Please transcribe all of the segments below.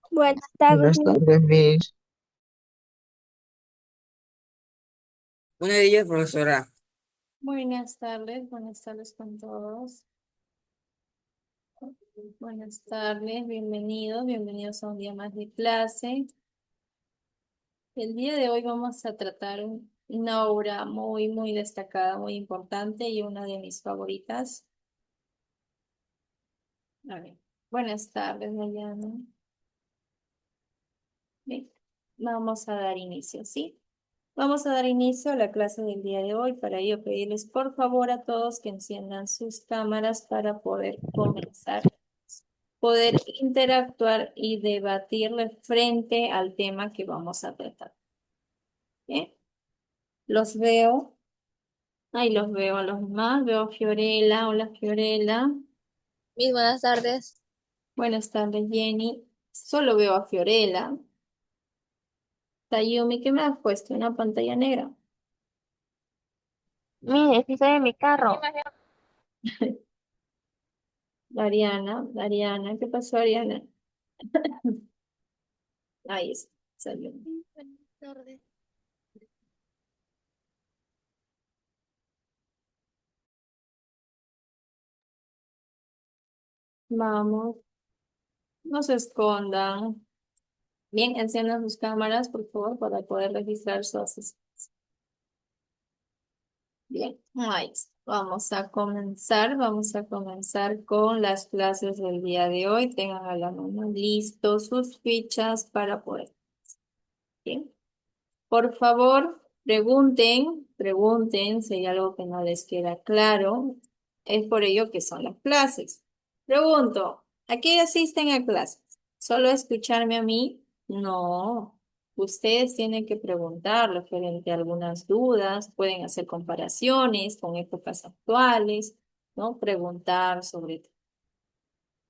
Buenas tardes, Buenas tardes, Miss. Una de ellas, profesora. Buenas tardes con todos. Buenas tardes, bienvenidos a un día más de clase. El día de hoy vamos a tratar una obra muy destacada, muy importante y una de mis favoritas. A ver, buenas tardes, Dayana. Bien, vamos a dar inicio, ¿sí? Vamos a dar inicio a la clase del día de hoy. Para ello, pedirles por favor a todos que enciendan sus cámaras para poder comenzar, poder interactuar y debatirle frente al tema que vamos a tratar. ¿Bien? Los veo. Ahí los veo a los demás. Veo a Fiorella. Hola, Fiorella. mis buenas tardes. Buenas tardes, Jenny. Solo veo a Fiorella. Tayumi, ¿qué me has puesto? Una pantalla negra. Mire, si estoy en mi carro. Ariana, ¿qué pasó, Ariana? Ahí está, salió. Buenas tardes. Vamos, no se escondan. Bien, enciendan sus cámaras, por favor, para poder registrar su asistencia. Bien, ahí está. Vamos a comenzar con las clases del día de hoy. Tengan a la mano listos sus fichas para poder. Bien. Por favor, pregunten si hay algo que no les queda claro. Es por ello que son las clases. Pregunto, ¿a qué asisten a clases? ¿Solo a escucharme a mí? No. Ustedes tienen que preguntar referente a algunas dudas, pueden hacer comparaciones con épocas actuales, ¿no? Preguntar sobre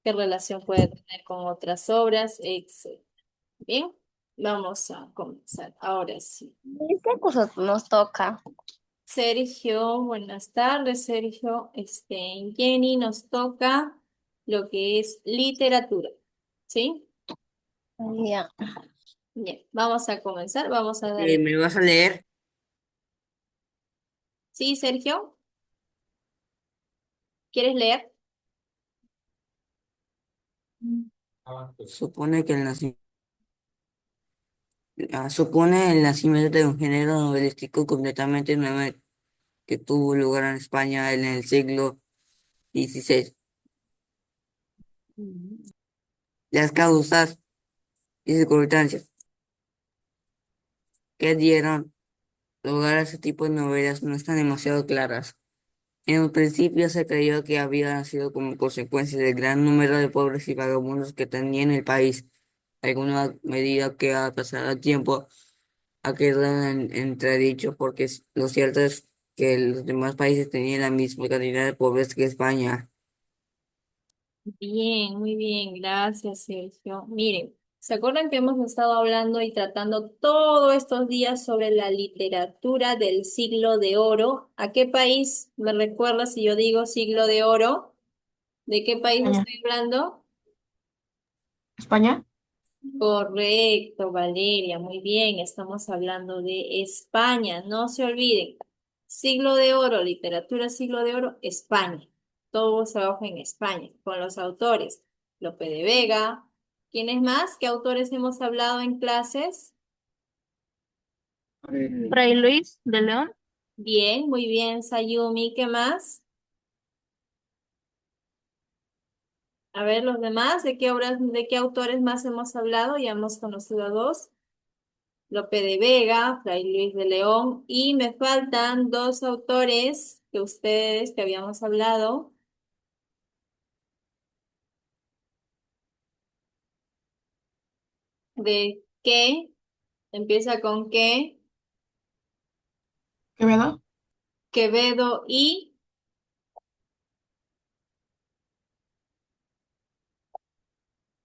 qué relación puede tener con otras obras, etc. Bien, vamos a comenzar. Ahora sí. ¿Qué curso nos toca? Sergio, buenas tardes, Sergio. Jenny, nos toca lo que es literatura. ¿Sí? Ya. Bien, vamos a comenzar. Vamos a dar. ¿Me vas a leer? ¿Sí, Sergio? ¿Quieres leer? Supone que supone el nacimiento de un género novelístico completamente nuevo que tuvo lugar en España en el siglo XVI. Las causas y circunstancias que dieron lugar a ese tipo de novelas no están demasiado claras. En un principio se creyó que había nacido como consecuencia del gran número de pobres y vagabundos que tenía en el país. Alguna medida que ha pasado el tiempo ha quedado en entredicho porque lo cierto es que los demás países tenían la misma cantidad de pobres que España. Bien, muy bien, gracias, Sergio. Miren, ¿se acuerdan que hemos estado hablando y tratando todos estos días sobre la literatura del siglo de oro? ¿A qué país me recuerda si yo digo siglo de oro? ¿De qué país España. estoy hablando? ¿España? Correcto, Valeria, muy bien, estamos hablando de España, no se olviden. Siglo de oro, literatura siglo de oro, España. Todo se baja en España, con los autores. Lope de Vega. ¿Quiénes más? ¿Qué autores hemos hablado en clases? Fray Luis de León. Bien, muy bien, Sayumi, ¿qué más? A ver, los demás, ¿de qué obras, de qué autores más hemos hablado? Ya hemos conocido a dos. Lope de Vega, Fray Luis de León, y me faltan dos autores que habíamos hablado. ¿De qué? Empieza con qué, Quevedo. Quevedo y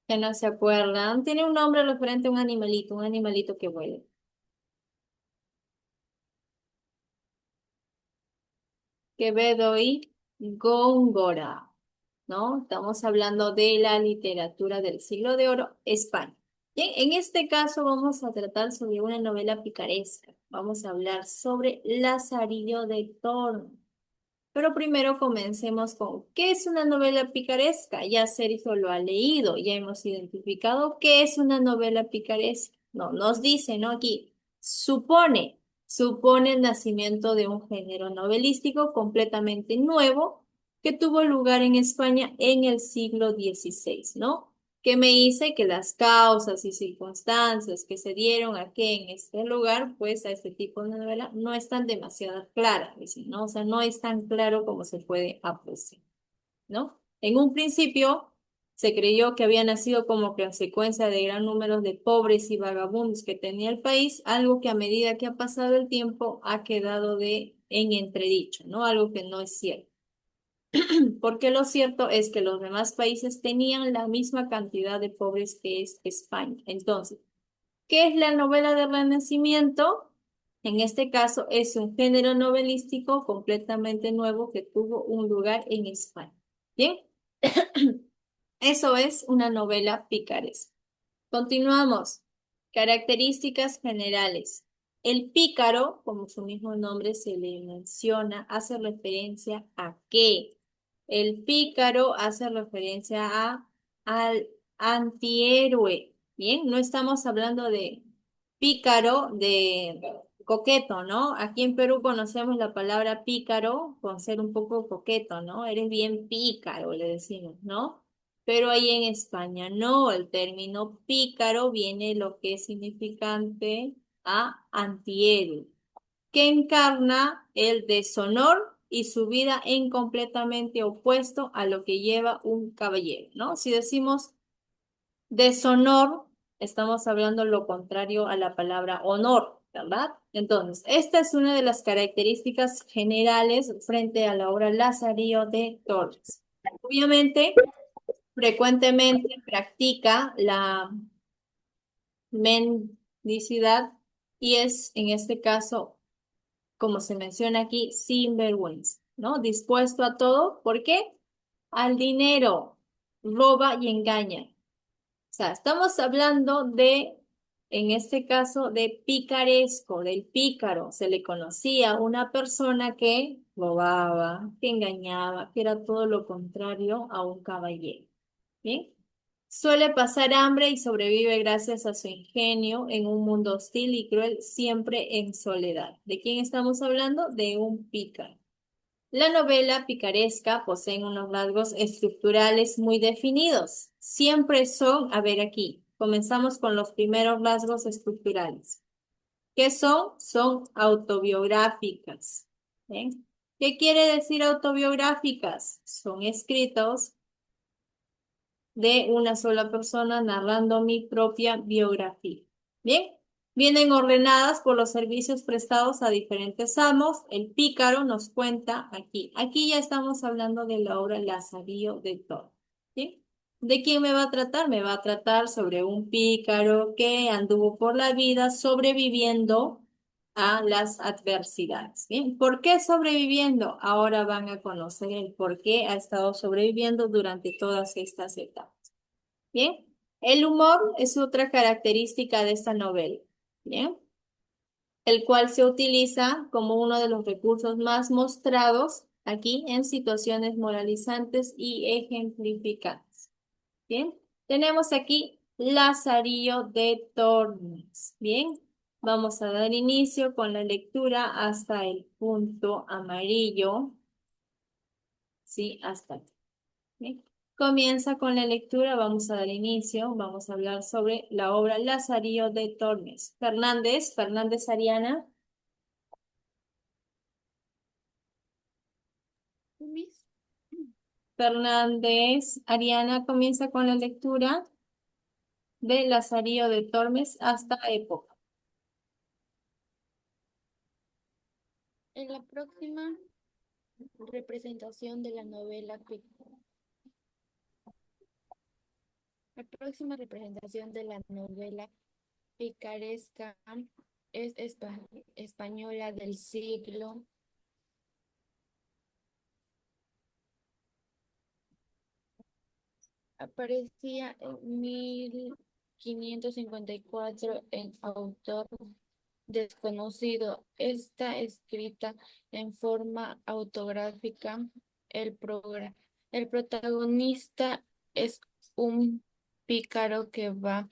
que no se acuerdan. Tiene un nombre referente a un animalito que vuela. Quevedo y Góngora. ¿no? Estamos hablando de la literatura del siglo de oro, España. Bien, en este caso vamos a tratar sobre una novela picaresca. Vamos a hablar sobre Lazarillo de Tormes. Pero primero comencemos con, ¿qué es una novela picaresca? Ya Sergio lo ha leído, ya hemos identificado qué es una novela picaresca. No, nos dice, ¿no? Aquí, supone el nacimiento de un género novelístico completamente nuevo que tuvo lugar en España en el siglo XVI, ¿no? Que me dice que las causas y circunstancias que se dieron aquí en este lugar, pues a este tipo de novela, no están demasiado claras, dicen, ¿no? O sea, no es tan claro como se puede apreciar, ¿no? En un principio se creyó que había nacido como consecuencia de gran número de pobres y vagabundos que tenía el país, algo que a medida que ha pasado el tiempo ha quedado en entredicho, ¿no? Algo que no es cierto. Porque lo cierto es que los demás países tenían la misma cantidad de pobres que es España. Entonces, ¿qué es la novela del Renacimiento? En este caso es un género novelístico completamente nuevo que tuvo un lugar en España. Bien, eso es una novela picaresca. Continuamos. Características generales. El pícaro, como su mismo nombre se le menciona, hace referencia a qué. El pícaro hace referencia al antihéroe. Bien, no estamos hablando de pícaro, de coqueto, ¿no? Aquí en Perú conocemos la palabra pícaro con ser un poco coqueto, ¿no? Eres bien pícaro, le decimos, ¿no? Pero ahí en España no, el término pícaro viene lo que es significante a antihéroe, que encarna el deshonor y su vida en completamente opuesto a lo que lleva un caballero, ¿no? Si decimos deshonor, estamos hablando lo contrario a la palabra honor, ¿verdad? Entonces, esta es una de las características generales frente a la obra Lazarillo de Torres. Obviamente, frecuentemente practica la mendicidad y es, en este caso, como se menciona aquí, sinvergüenza, ¿no? Dispuesto a todo, ¿por qué? Al dinero, roba y engaña. O sea, estamos hablando de, en este caso, de picaresco, del pícaro. Se le conocía a una persona que robaba, que engañaba, que era todo lo contrario a un caballero. ¿Bien? Suele pasar hambre y sobrevive gracias a su ingenio en un mundo hostil y cruel, siempre en soledad. ¿De quién estamos hablando? De un pícaro. La novela picaresca posee unos rasgos estructurales muy definidos. Siempre son, a ver aquí, comenzamos con los primeros rasgos estructurales. ¿Qué son? Son autobiográficas. ¿Bien? ¿Qué quiere decir autobiográficas? Son escritos de una sola persona narrando mi propia biografía. Bien, vienen ordenadas por los servicios prestados a diferentes amos. El pícaro nos cuenta aquí. Aquí ya estamos hablando de la obra Lazarillo de Tormes. ¿Sí? ¿De quién me va a tratar? Me va a tratar sobre un pícaro que anduvo por la vida sobreviviendo a las adversidades. Bien, ¿por qué sobreviviendo? Ahora van a conocer el por qué ha estado sobreviviendo durante todas estas etapas. Bien, el humor es otra característica de esta novela. Bien, el cual se utiliza como uno de los recursos más mostrados aquí en situaciones moralizantes y ejemplificantes. Bien, tenemos aquí Lazarillo de Tormes. Bien, vamos a dar inicio con la lectura hasta el punto amarillo. Sí, hasta aquí. Bien. Comienza con la lectura, vamos a dar inicio, vamos a hablar sobre la obra Lazarillo de Tormes. Fernández Ariana. Miss. Fernández Ariana comienza con la lectura de Lazarillo de Tormes hasta época. En la próxima representación de la novela, la próxima representación de la novela picaresca es española del siglo Aparecía en 1554 en autor desconocido. Está escrita en forma autográfica. El protagonista es un pícaro que va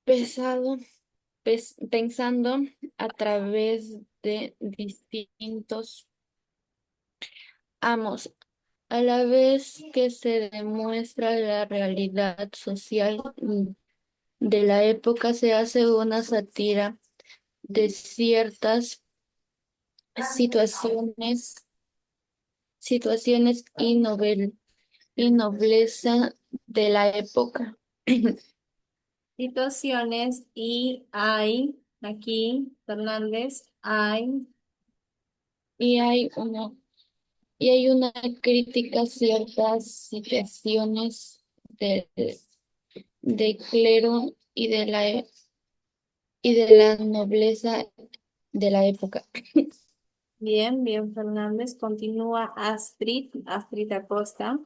pesado, pensando a través de distintos amos, a la vez que se demuestra la realidad social de la época. Se hace una sátira de ciertas situaciones, situaciones y nobleza de la época. Situaciones y hay, aquí, Fernández, hay, Y hay una, y hay una crítica a ciertas situaciones de, de clero y de la nobleza de la época. bien, bien, Fernández. Continúa Astrid, Astrid Acosta.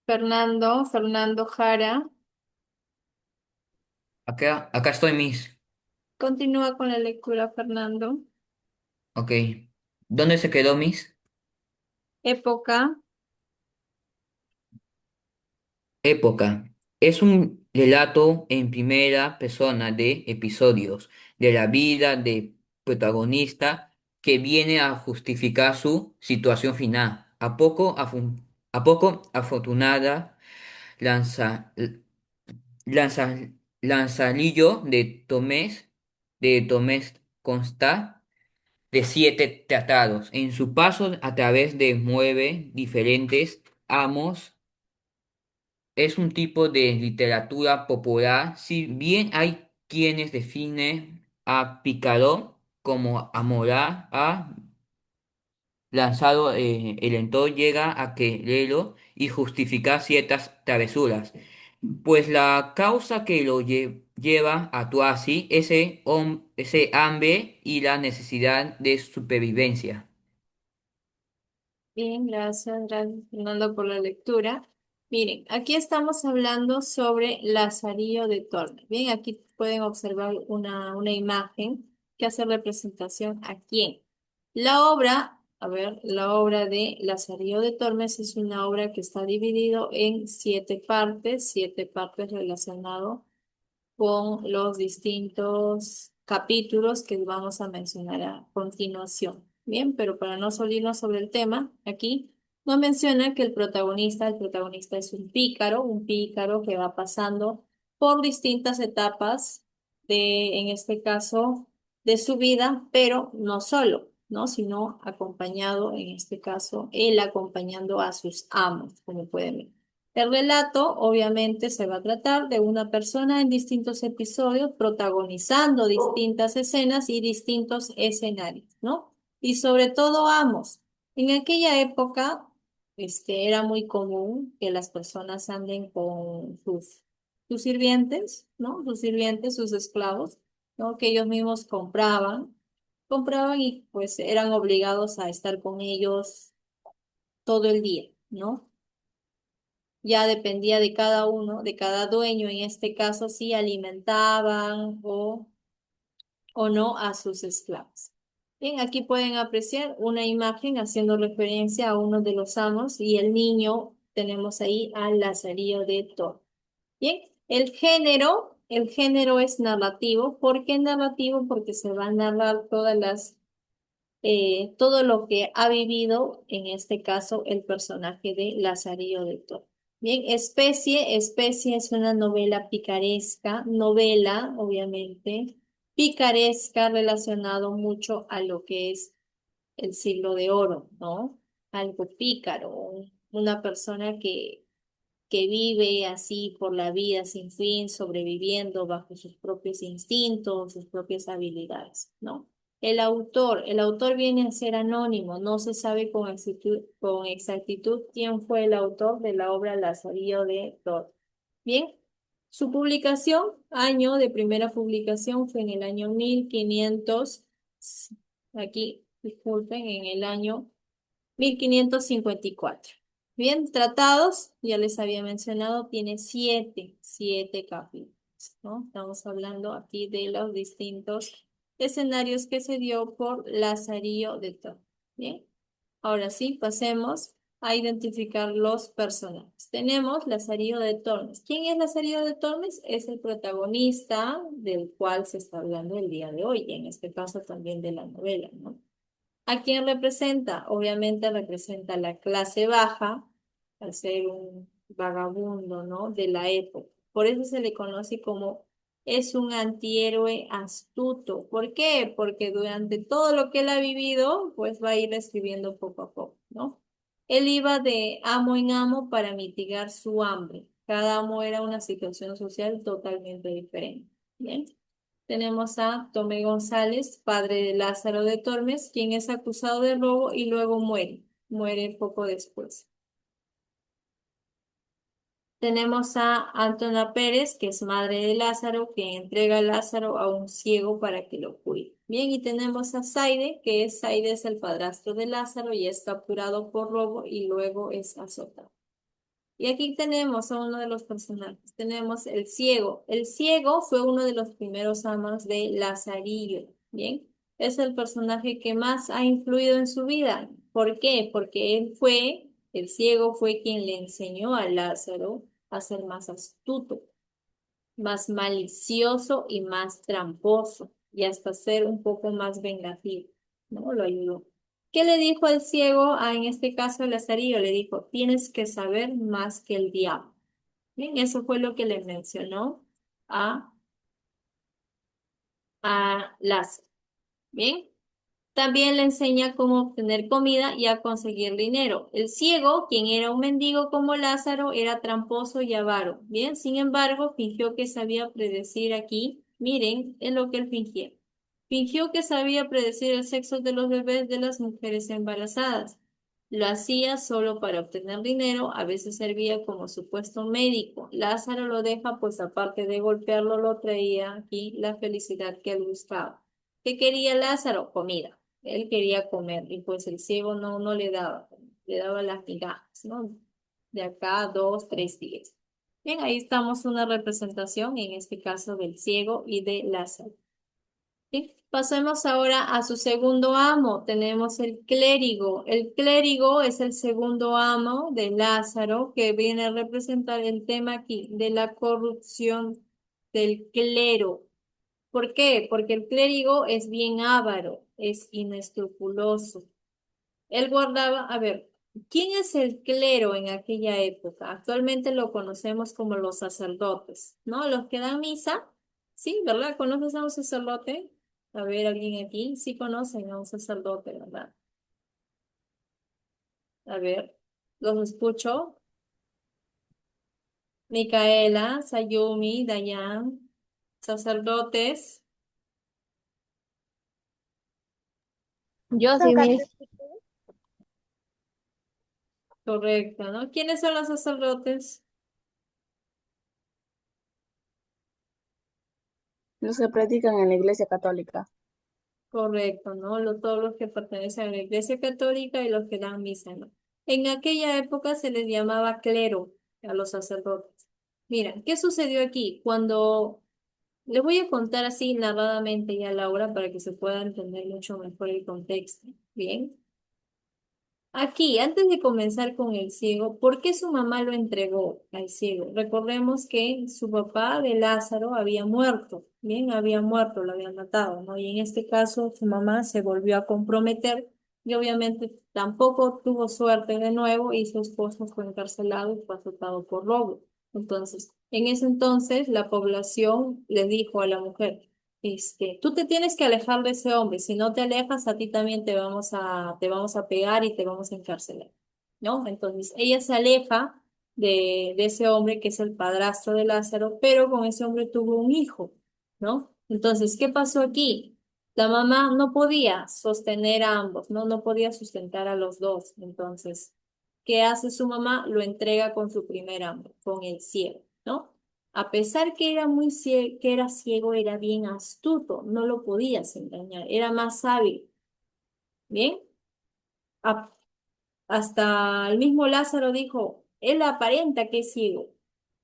Fernando, Fernando Jara. Acá estoy, Miss. Continúa con la lectura, Fernando. Ok. ¿Dónde se quedó, Miss? Época, Época. Es un relato en primera persona de episodios de la vida del protagonista que viene a justificar su situación final. A poco afortunada lanza, lanza, lanzalillo de Tomés consta de 7 tratados. En su paso a través de 9 diferentes amos, es un tipo de literatura popular, si bien hay quienes definen a Picaro como Amorá, ha lanzado el entorno llega a quererlo y justificar ciertas travesuras, pues la causa que lo lleva a actuar así, ese hambre y la necesidad de supervivencia. bien, gracias, gracias, Fernando, por la lectura. Miren, aquí estamos hablando sobre Lazarillo de Tormes. Bien, aquí pueden observar una imagen que hace representación a quién. La obra, a ver, la obra de Lazarillo de Tormes es una obra que está dividido en 7 partes relacionadas con los distintos capítulos que vamos a mencionar a continuación. Bien, pero para no salirnos sobre el tema, aquí nos menciona que el protagonista es un pícaro que va pasando por distintas etapas en este caso, de su vida, pero no solo, ¿no? Sino acompañado, en este caso, él acompañando a sus amos, como pueden ver. El relato obviamente se va a tratar de una persona en distintos episodios protagonizando distintas escenas y distintos escenarios, ¿no? Y sobre todo amos. En aquella época, era muy común que las personas anden con sus sirvientes, ¿no? Sus sirvientes, sus esclavos, ¿no? Que ellos mismos compraban y pues eran obligados a estar con ellos todo el día, ¿no? Ya dependía de cada uno, de cada dueño, en este caso si alimentaban o no a sus esclavos. Bien, aquí pueden apreciar una imagen haciendo referencia a uno de los amos y el niño, tenemos ahí al Lazarillo de Thor. Bien, el género es narrativo. ¿Por qué narrativo? Porque se va a narrar todo lo que ha vivido, en este caso, el personaje de Lazarillo de Toro. Bien, especie es una novela picaresca, novela, obviamente, picaresca relacionado mucho a lo que es el siglo de oro, ¿no? Algo pícaro, una persona que vive así por la vida sin fin, sobreviviendo bajo sus propios instintos, sus propias habilidades, ¿no? El autor viene a ser anónimo, no se sabe con exactitud quién fue el autor de la obra Lazarillo de Thor. Bien, su publicación, año de primera publicación fue en el año 1500, aquí disculpen, en el año 1554. Bien, tratados, ya les había mencionado, tiene siete capítulos, ¿no? Estamos hablando aquí de los distintos escenarios que se dio por Lazarillo de Tormes. Bien, ahora sí, pasemos a identificar los personajes. Tenemos Lazarillo de Tormes. ¿Quién es Lazarillo de Tormes? Es el protagonista del cual se está hablando el día de hoy, y en este caso también de la novela, ¿no? ¿A quién representa? Obviamente representa a la clase baja, al ser un vagabundo, ¿no? De la época. Por eso se le conoce como es un antihéroe astuto. ¿Por qué? Porque durante todo lo que él ha vivido, pues va a ir escribiendo poco a poco, ¿no? Él iba de amo en amo para mitigar su hambre. Cada amo era una situación social totalmente diferente. ¿Bien? Tenemos a Tomé González, padre de Lázaro de Tormes, quien es acusado de robo y luego muere. Muere poco después. Tenemos a Antona Pérez, que es madre de Lázaro, quien entrega a Lázaro a un ciego para que lo cuide. Bien, y tenemos a Zaide es el padrastro de Lázaro y es capturado por robo y luego es azotado. Y aquí tenemos a uno de los personajes. Tenemos el ciego. El ciego fue uno de los primeros amos de Lazarillo. Bien, es el personaje que más ha influido en su vida. ¿Por qué? Porque el ciego fue quien le enseñó a Lázaro a ser más astuto, más malicioso y más tramposo, y hasta ser un poco más vengativo, ¿no? Lo ayudó. ¿Qué le dijo el ciego en este caso a Lazarillo? Le dijo, tienes que saber más que el diablo. Bien, eso fue lo que le mencionó a, a Lázaro. Bien. También le enseña cómo obtener comida y a conseguir dinero. El ciego, quien era un mendigo como Lázaro, era tramposo y avaro. Bien, sin embargo, fingió que sabía predecir aquí. Miren, es lo que él fingía. Fingió que sabía predecir el sexo de los bebés de las mujeres embarazadas. Lo hacía solo para obtener dinero, a veces servía como supuesto médico. Lázaro lo deja, pues aparte de golpearlo, lo traía aquí la felicidad que él buscaba. ¿Qué quería Lázaro? Comida. Él quería comer y pues el ciego no le daba las migajas, ¿no? De acá 2, 3 días. Bien, ahí estamos una representación, en este caso del ciego y de Lázaro. Bien, pasemos ahora a su segundo amo. Tenemos el clérigo. El clérigo es el segundo amo de Lázaro, que viene a representar el tema aquí de la corrupción del clero. ¿Por qué? Porque el clérigo es bien avaro, es inescrupuloso. Él guardaba, a ver, ¿quién es el clero en aquella época? Actualmente lo conocemos como los sacerdotes, ¿no? Los que dan misa, sí, ¿verdad? ¿Conoces a un sacerdote? A ver, ¿alguien aquí? Sí conocen a un sacerdote, ¿verdad? A ver, los escucho. Micaela, Sayumi, Dayan, sacerdotes, Yo Son sí, mis, correcto, ¿no? ¿Quiénes son los sacerdotes? los que practican en la Iglesia Católica. Correcto, ¿no? Todos los que pertenecen a la Iglesia Católica y los que dan misa, ¿no? En aquella época se les llamaba clero a los sacerdotes. Mira, ¿qué sucedió aquí? Cuando les voy a contar así narradamente ya, Laura, para que se pueda entender mucho mejor el contexto. Bien. Aquí, antes de comenzar con el ciego, ¿por qué su mamá lo entregó al ciego? Recordemos que su papá de Lázaro había muerto, bien, había muerto, lo habían matado, ¿no? Y en este caso su mamá se volvió a comprometer y obviamente tampoco tuvo suerte de nuevo y su esposo fue encarcelado y fue azotado por robo. Entonces, en ese entonces la población le dijo a la mujer, tú te tienes que alejar de ese hombre, si no te alejas, a ti también te vamos a pegar y te vamos a encarcelar, ¿no? Entonces, ella se aleja de ese hombre que es el padrastro de Lázaro, pero con ese hombre tuvo un hijo, ¿no? Entonces, ¿qué pasó aquí? La mamá no podía sostener a ambos, ¿no? No podía sustentar a los dos. Entonces, ¿qué hace su mamá? Lo entrega con su primer hambre, con el cielo, ¿no? A pesar que era que era ciego, era bien astuto, no lo podías engañar, era más hábil. Bien, A- hasta el mismo Lázaro dijo, él aparenta que es ciego,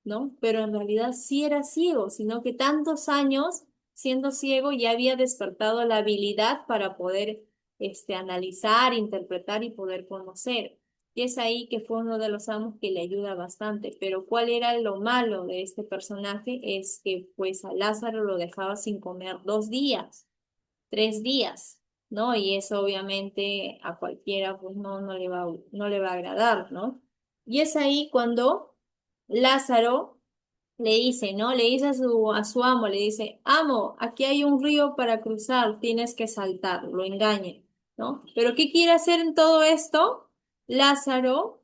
¿no? Pero en realidad sí era ciego, sino que tantos años siendo ciego ya había despertado la habilidad para poder analizar, interpretar y poder conocer. Y es ahí que fue uno de los amos que le ayuda bastante. Pero ¿cuál era lo malo de este personaje? Es que pues a Lázaro lo dejaba sin comer 2 días, 3 días, ¿no? Y eso obviamente a cualquiera pues no le va a agradar, ¿no? Y es ahí cuando Lázaro le dice, ¿no? Le dice a su amo, le dice, amo, aquí hay un río para cruzar, tienes que saltar, lo engaña, ¿no? Pero ¿qué quiere hacer en todo esto? Lázaro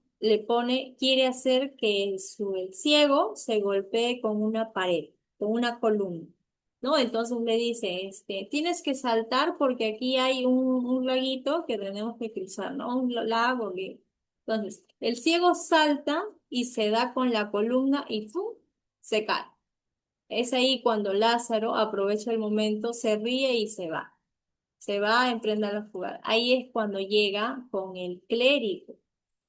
quiere hacer que el ciego se golpee con una pared, con una columna, ¿no? Entonces le dice, tienes que saltar porque aquí hay un laguito que tenemos que cruzar, ¿no? Un lago. Entonces, el ciego salta y se da con la columna y ¡pum! Se cae. Es ahí cuando Lázaro aprovecha el momento, se ríe y se va. Se va a emprender la fuga. Ahí es cuando llega con el clérigo,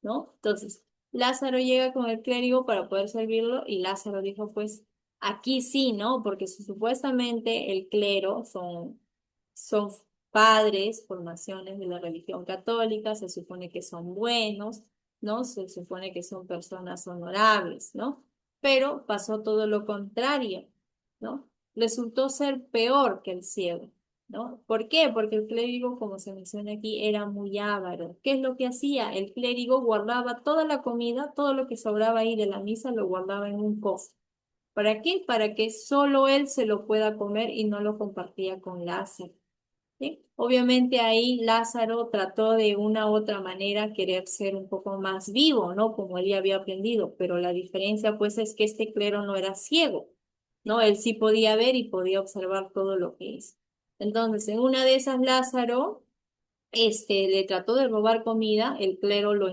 ¿no? Entonces, Lázaro llega con el clérigo para poder servirlo y Lázaro dijo, pues, aquí sí, ¿no? Porque supuestamente el clero son padres, formaciones de la religión católica, se supone que son buenos, ¿no? Se supone que son personas honorables, ¿no? Pero pasó todo lo contrario, ¿no? Resultó ser peor que el ciego, ¿no? ¿Por qué? Porque el clérigo, como se menciona aquí, era muy avaro. ¿Qué es lo que hacía? El clérigo guardaba toda la comida, todo lo que sobraba ahí de la misa, lo guardaba en un cofre. ¿Para qué? Para que solo él se lo pueda comer y no lo compartía con Lázaro. ¿Sí? Obviamente ahí Lázaro trató de una u otra manera querer ser un poco más vivo, ¿no? Como él ya había aprendido, pero la diferencia pues es que este clero no era ciego, ¿no? Él sí podía ver y podía observar todo lo que hizo. Entonces, en una de esas Lázaro, le trató de robar comida, el clero lo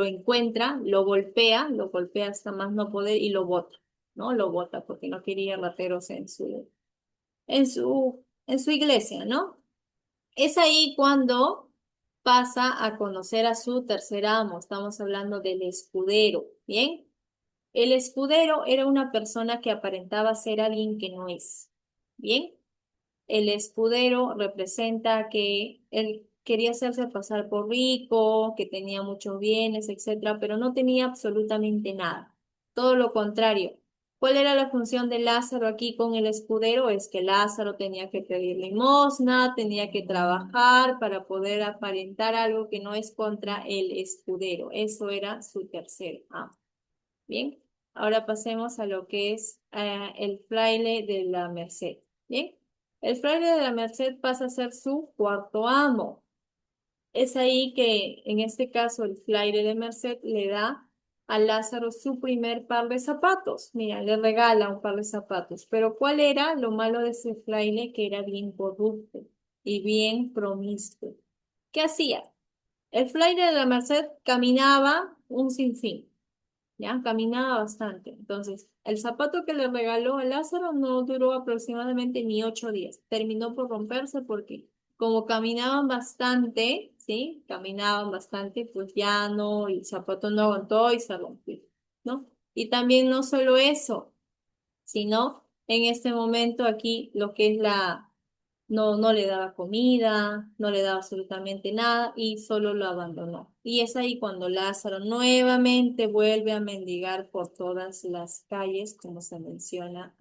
encuentra, lo golpea hasta más no poder y lo bota, ¿no? Lo bota porque no quería rateros en su iglesia, ¿no? Es ahí cuando pasa a conocer a su tercer amo. Estamos hablando del escudero, ¿bien? El escudero era una persona que aparentaba ser alguien que no es, ¿bien? El escudero representa que él quería hacerse pasar por rico, que tenía muchos bienes, etcétera, pero no tenía absolutamente nada. Todo lo contrario. ¿Cuál era la función de Lázaro aquí con el escudero? Es que Lázaro tenía que pedir limosna, tenía que trabajar para poder aparentar algo que no es contra el escudero. Eso era su tercer amo. Bien, ahora pasemos a lo que es el fraile de la Merced. Bien, el fraile de la Merced pasa a ser su cuarto amo. Es ahí que, en este caso, el fraile de Merced le da a Lázaro su primer par de zapatos. Mira, le regala un par de zapatos. Pero ¿cuál era lo malo de ese fraile? Que era bien corrupto y bien promiscuo. ¿Qué hacía? El fraile de la Merced caminaba un sinfín. Ya caminaba bastante. Entonces, el zapato que le regaló a Lázaro no duró aproximadamente ni 8 días. Terminó por romperse porque como caminaban bastante, ¿sí? Caminaban bastante, pues ya no, el zapato no aguantó y se rompió, ¿no? Y también no solo eso, sino en este momento aquí lo que es no le daba comida, no le daba absolutamente nada y solo lo abandonó. Y es ahí cuando Lázaro nuevamente vuelve a mendigar por todas las calles, como se menciona.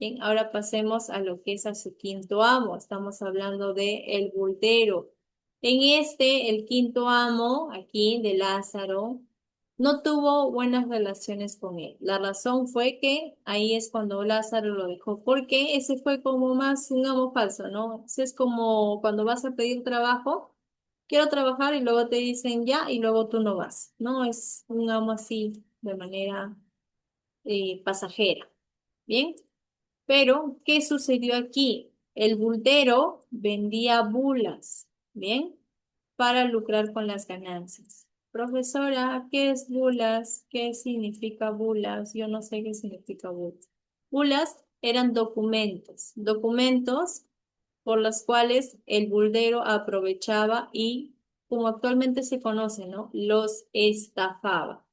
Bien, ahora pasemos a lo que es a su quinto amo. Estamos hablando de el bultero. El quinto amo, aquí de Lázaro, no tuvo buenas relaciones con él. La razón fue que ahí es cuando Lázaro lo dejó, porque ese fue como más un amo falso, ¿no? Ese es como cuando vas a pedir trabajo, quiero trabajar y luego te dicen ya y luego tú no vas, ¿no? Es un amo así de manera pasajera. Bien. Pero, ¿qué sucedió aquí? El bultero vendía bulas, ¿bien? Para lucrar con las ganancias. Profesora, ¿qué es bulas? ¿Qué significa bulas? Yo no sé qué significa bulas. Bulas eran documentos por las cuales el buldero aprovechaba y, como actualmente se conoce, ¿no? Los estafaba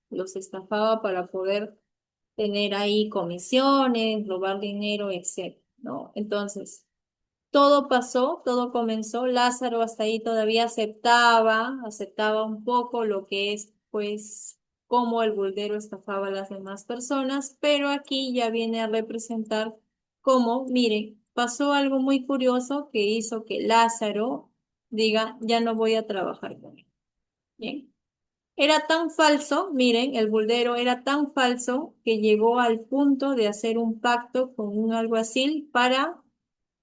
para poder tener ahí comisiones, robar dinero, etcétera, ¿no? Entonces, todo pasó, todo comenzó. Lázaro hasta ahí todavía aceptaba un poco lo que es, pues, cómo el buldero estafaba a las demás personas, pero aquí ya viene a representar cómo, miren, pasó algo muy curioso que hizo que Lázaro diga, ya no voy a trabajar con él. Bien. Era tan falso, miren, el buldero era tan falso que llegó al punto de hacer un pacto con un alguacil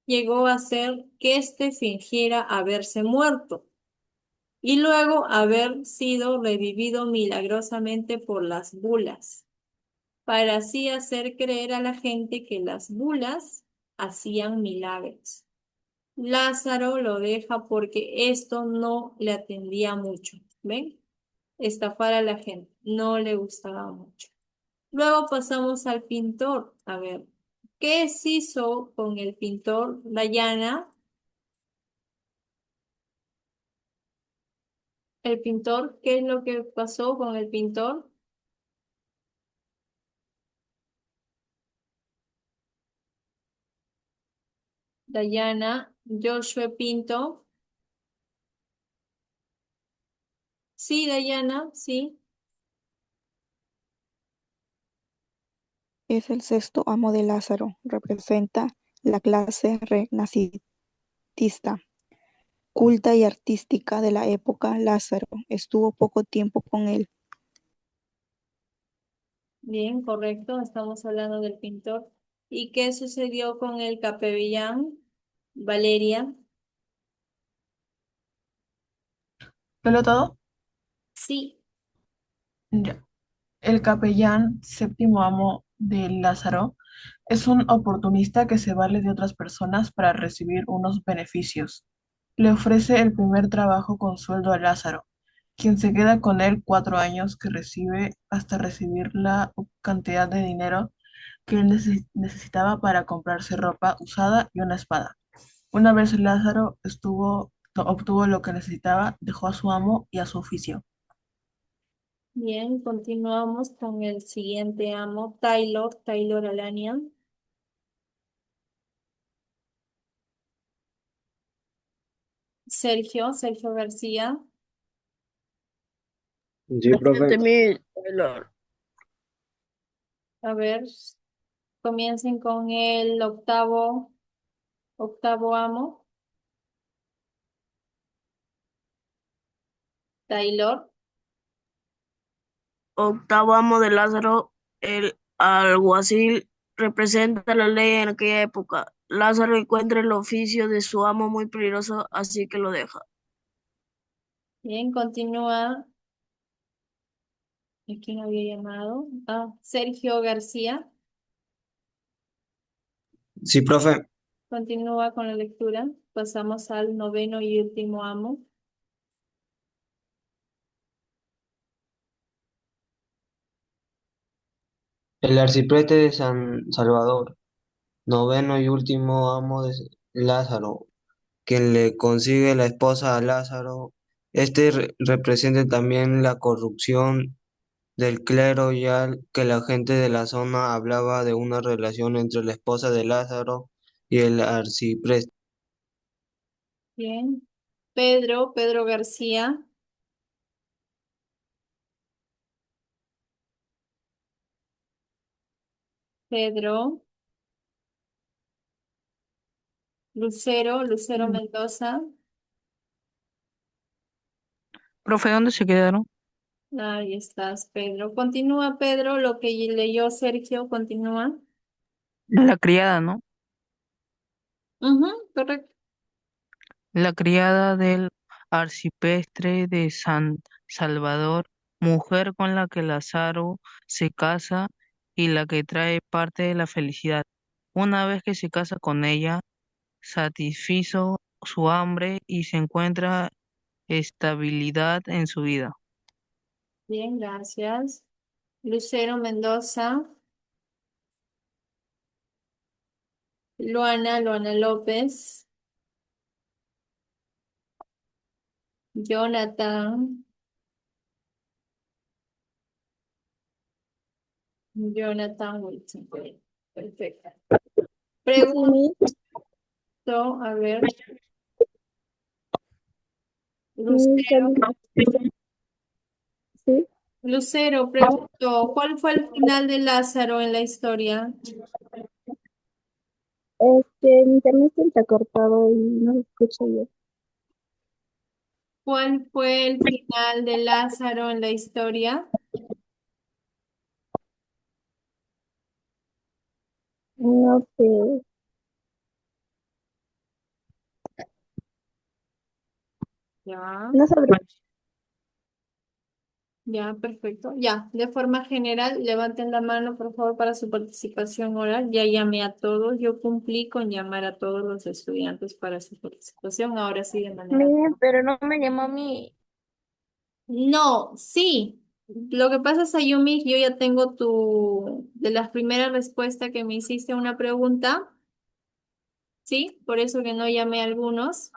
llegó a hacer que éste fingiera haberse muerto y luego haber sido revivido milagrosamente por las bulas, para así hacer creer a la gente que las bulas hacían milagros. Lázaro lo deja porque esto no le atendía mucho, ¿ven? Estafar a la gente no le gustaba mucho. Luego pasamos al pintor. A ver, ¿qué se hizo con el pintor Dayana? El pintor, ¿qué es lo que pasó con el pintor? Dayana, Joshua Pinto. Sí, Dayana, sí. Es el sexto amo de Lázaro. Representa la clase renacentista, culta y artística de la época. Lázaro estuvo poco tiempo con él. Bien, correcto, estamos hablando del pintor. ¿Y qué sucedió con el capellán, Valeria? ¿Solo todo? Sí, Ya. El capellán, séptimo amo de Lázaro, es un oportunista que se vale de otras personas para recibir unos beneficios. Le ofrece el primer trabajo con sueldo a Lázaro, quien se queda con él 4 años que recibe hasta recibir la cantidad de dinero que él necesitaba para comprarse ropa usada y una espada. Una vez Lázaro obtuvo lo que necesitaba, dejó a su amo y a su oficio. bien, continuamos con el siguiente amo, Taylor Alanian. Sergio García. Sí, profe. A ver, comiencen con el octavo amo, Taylor. Octavo amo de Lázaro, el alguacil, representa la ley en aquella época. Lázaro encuentra el oficio de su amo muy peligroso, así que lo deja. Bien, continúa. ¿A quién había llamado? Ah, Sergio García. Sí, profe. Continúa con la lectura. Pasamos al noveno y último amo. El arcipreste de San Salvador, noveno y último amo de Lázaro, quien le consigue la esposa a Lázaro. Este representa también la corrupción del clero, ya que la gente de la zona hablaba de una relación entre la esposa de Lázaro y el arcipreste. Bien. Pedro García. Pedro. Lucero Mendoza. Profe, ¿dónde se quedaron? Ahí estás, Pedro. Continúa, Pedro, lo que leyó Sergio, continúa. La criada, ¿no? Ujú, correcto. La criada del arcipreste de San Salvador, mujer con la que Lázaro se casa y la que trae parte de la felicidad. Una vez que se casa con ella, satisfizo su hambre y se encuentra estabilidad en su vida. Bien, gracias. Lucero Mendoza. Luana López. Jonathan. Jonathan Wilson. Perfecto. Pregunto, a ver, Lucero. Sí, Lucero, pregunto, ¿cuál fue el final de Lázaro en la historia? mi internet se está cortado y no se escucha bien. ¿Cuál fue el final de Lázaro en la historia? No sé, Ya, no sabré. ya, perfecto. Ya, de forma general, levanten la mano, por favor, para su participación oral. Ya llamé a todos, yo cumplí con llamar a todos los estudiantes para su participación. Ahora sí, de manera... Miren, pero no me llamó a mí. No, sí. Lo que pasa, Sayumi, yo ya tengo de las primeras respuestas que me hiciste a una pregunta, ¿sí? Por eso que no llamé a algunos.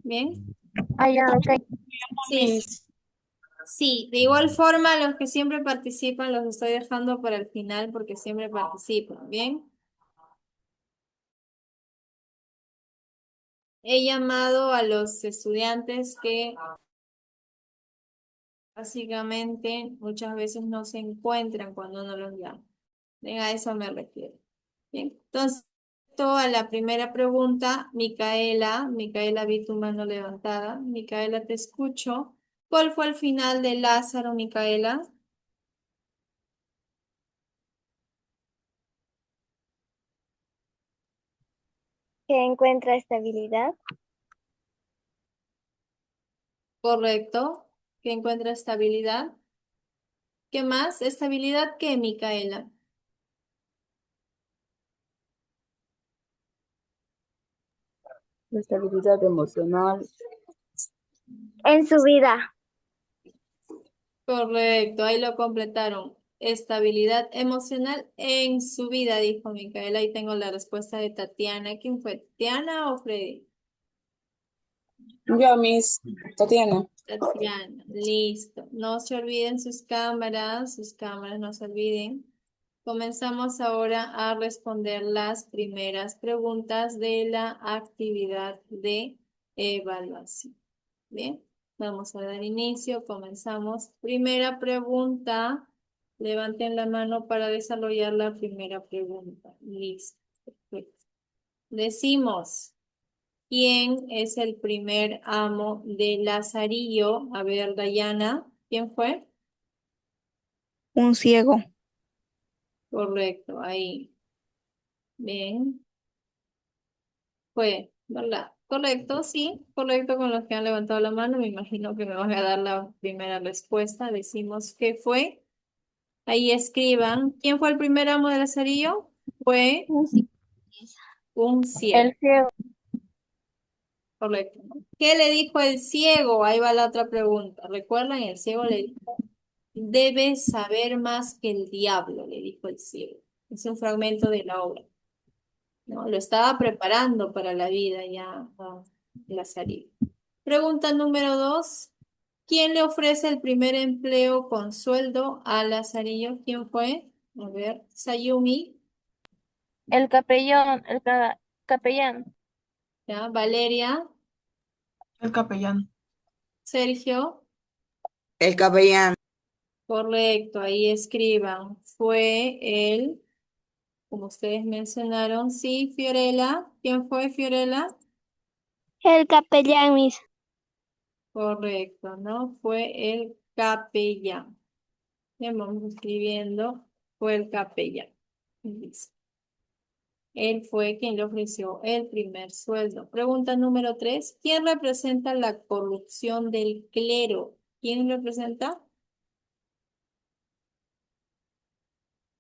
Bien. Ah, ya, ok. Sí, sí. De igual forma, los que siempre participan los estoy dejando para el final porque siempre participan. Bien. He llamado a los estudiantes que básicamente muchas veces no se encuentran cuando uno los llama. Bien, a eso me refiero. Bien, entonces, a la primera pregunta, Micaela, vi tu mano levantada. Micaela, te escucho. ¿Cuál fue el final de Lázaro, Micaela? Que encuentra estabilidad. Correcto, que encuentra estabilidad. ¿Qué más? ¿Estabilidad qué, Micaela? La estabilidad emocional. En su vida. Correcto, ahí lo completaron. Estabilidad emocional en su vida, dijo Micaela. Ahí tengo la respuesta de Tatiana. ¿Quién fue? ¿Tatiana o Freddy? Yo, Tatiana. Tatiana, listo. No se olviden sus cámaras no se olviden. Comenzamos ahora a responder las primeras preguntas de la actividad de evaluación. Bien, vamos a dar inicio, comenzamos. Primera pregunta, levanten la mano para desarrollar la primera pregunta. Listo, perfecto. Decimos, ¿quién es el primer amo de Lazarillo? A ver, Dayana, ¿quién fue? Un ciego. Correcto, ahí. Bien, fue, ¿verdad? Correcto, sí, correcto con los que han levantado la mano. Me imagino que me van a dar la primera respuesta. Decimos que fue. Ahí escriban. ¿Quién fue el primer amo de Lazarillo? Fue un ciego. El ciego. Correcto, ¿no? ¿Qué le dijo el ciego? Ahí va la otra pregunta. ¿Recuerdan? El ciego le dijo, debes saber más que el diablo, le dijo el ciego. Es un fragmento de la obra, ¿no? Lo estaba preparando para la vida ya a Lazarillo. Pregunta número 2. ¿Quién le ofrece el primer empleo con sueldo a Lazarillo? ¿Quién fue? A ver, Sayumi, El capellán. Capellán. ¿ya? Valeria, El capellán. Sergio. El capellán. Correcto, ahí escriban. Fue él, como ustedes mencionaron, sí, Fiorella. ¿Quién fue Fiorella? El capellán, Miss. Correcto, ¿no? Fue el capellán. Bien, vamos escribiendo. Fue el capellán. Listo. Él fue quien le ofreció el primer sueldo. Pregunta número 3. ¿Quién representa la corrupción del clero? ¿Quién representa?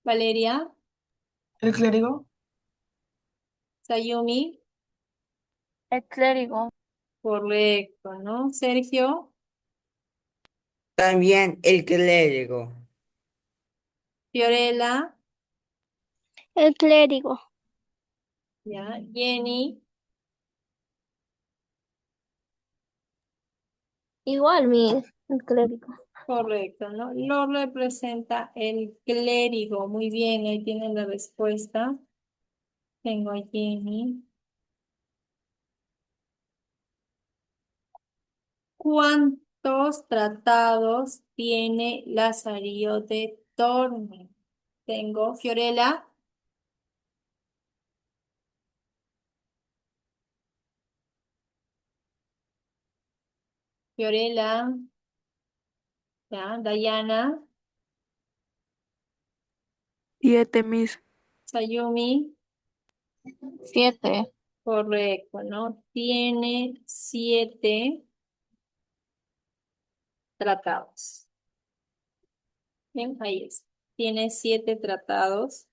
Valeria, El clérigo. Sayumi. El clérigo. Correcto, ¿no? Sergio, También el clérigo. Fiorella, El clérigo. ya, Jenny, Igual, el clérigo. Correcto, ¿no? Lo representa el clérigo. Muy bien, ahí tienen la respuesta. Tengo a Jenny. ¿Cuántos tratados tiene Lazarillo de Tormes? Tengo Fiorella. Fiorella, ya, Dayana, 7, Miss. Sayumi, 7. correcto, ¿no? Tiene 7 tratados. Bien, ahí es. Tiene 7 tratados.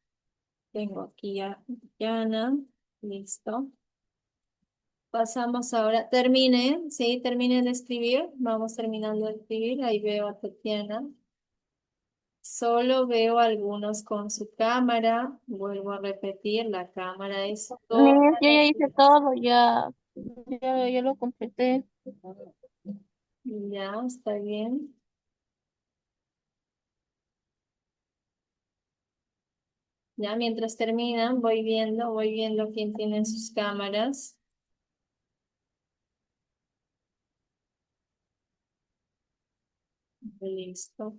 Tengo aquí a Dayana, listo. Pasamos ahora, terminen, sí, terminen de escribir. Vamos terminando de escribir. Ahí veo a Tatiana. Solo veo algunos con su cámara. Vuelvo a repetir, la cámara es toda Miss, yo la ya hice clase. todo, ya lo completé. Ya, está bien. Ya, mientras terminan, voy viendo quién tiene sus cámaras. Listo.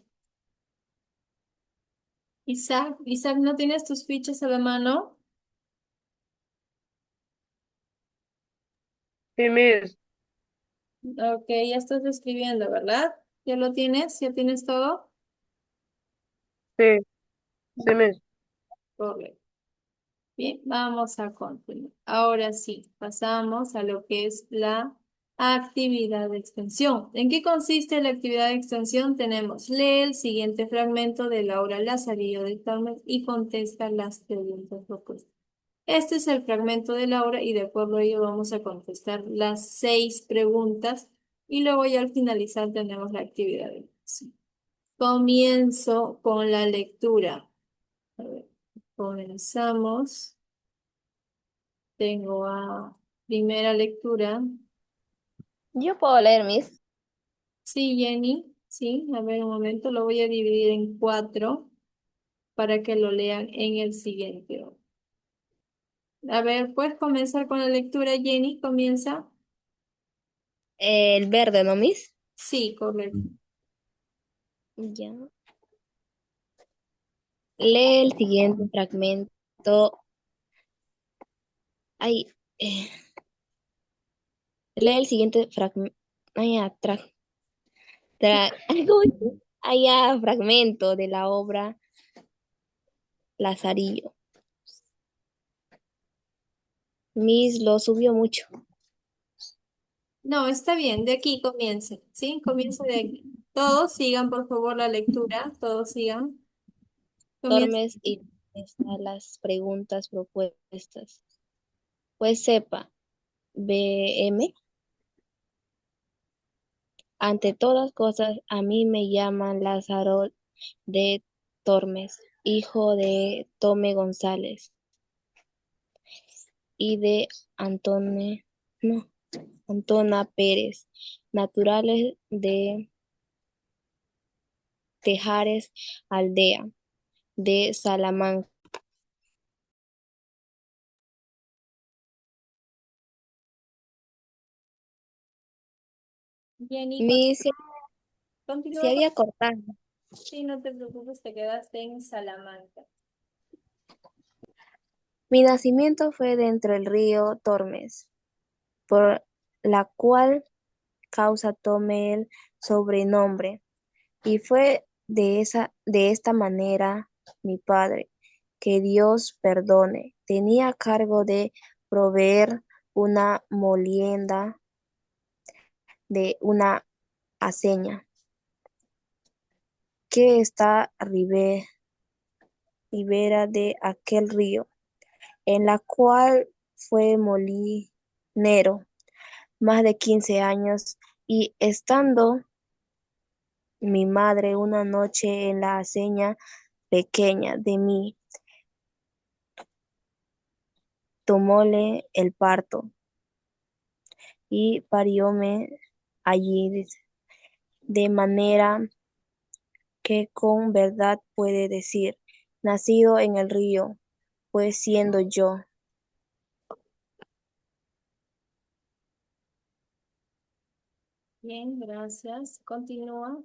Isaac, ¿no tienes tus fichas a la mano? Sí, Miss. Ok, ya estás escribiendo, ¿verdad? ¿Ya lo tienes? ¿Ya tienes todo? Sí, sí, Miss. Correcto. Bien, vamos a continuar. Ahora sí, pasamos a lo que es la actividad de extensión. ¿En qué consiste la actividad de extensión? Tenemos, lee el siguiente fragmento de Laura Lazarillo de Tormes y contesta las preguntas propuestas. Este es el fragmento de Laura y de acuerdo a ello vamos a contestar las 6 preguntas y luego ya al finalizar tenemos la actividad de extensión. Comienzo con la lectura. A ver, comenzamos. Tengo a primera lectura. Yo puedo leer, Miss. Sí, Jenny. Sí, a ver un momento. Lo voy a dividir en 4 para que lo lean en el siguiente orden. A ver, ¿puedes comenzar con la lectura, Jenny? Comienza. El verde, ¿no, Miss? Sí, correcto. Ya. Lee el siguiente fragmento. Ay, eh, lee el siguiente fragmento. Ay, ¿cómo dice? Ay, fragmento de la obra Lazarillo. Miss lo subió mucho. No, está bien. De aquí comiencen. ¿Sí? Comienza de aquí. Todos sigan, por favor, la lectura. Todos sigan. Comienza. Tormes y contesta las preguntas propuestas. Pues sepa, BM, ante todas cosas, a mí me llaman Lázaro de Tormes, hijo de Tome González y de Antone, no, Antona Pérez, naturales de Tejares, aldea de Salamanca. Jenny, Mi se continúa. había cortado. Sí, no te preocupes, te quedaste en Salamanca. Mi nacimiento fue dentro del río Tormes, por la cual causa tomé el sobrenombre. Y fue de esta manera mi padre, que Dios perdone, tenía cargo de proveer una molienda de una aceña que está ribera de aquel río, en la cual fue molinero más de 15 años, y estando mi madre una noche en la aceña pequeña de mí, tomóle el parto y parióme allí, dice. de manera que con verdad puede decir, nacido en el río, pues siendo yo. Bien, gracias. Continúa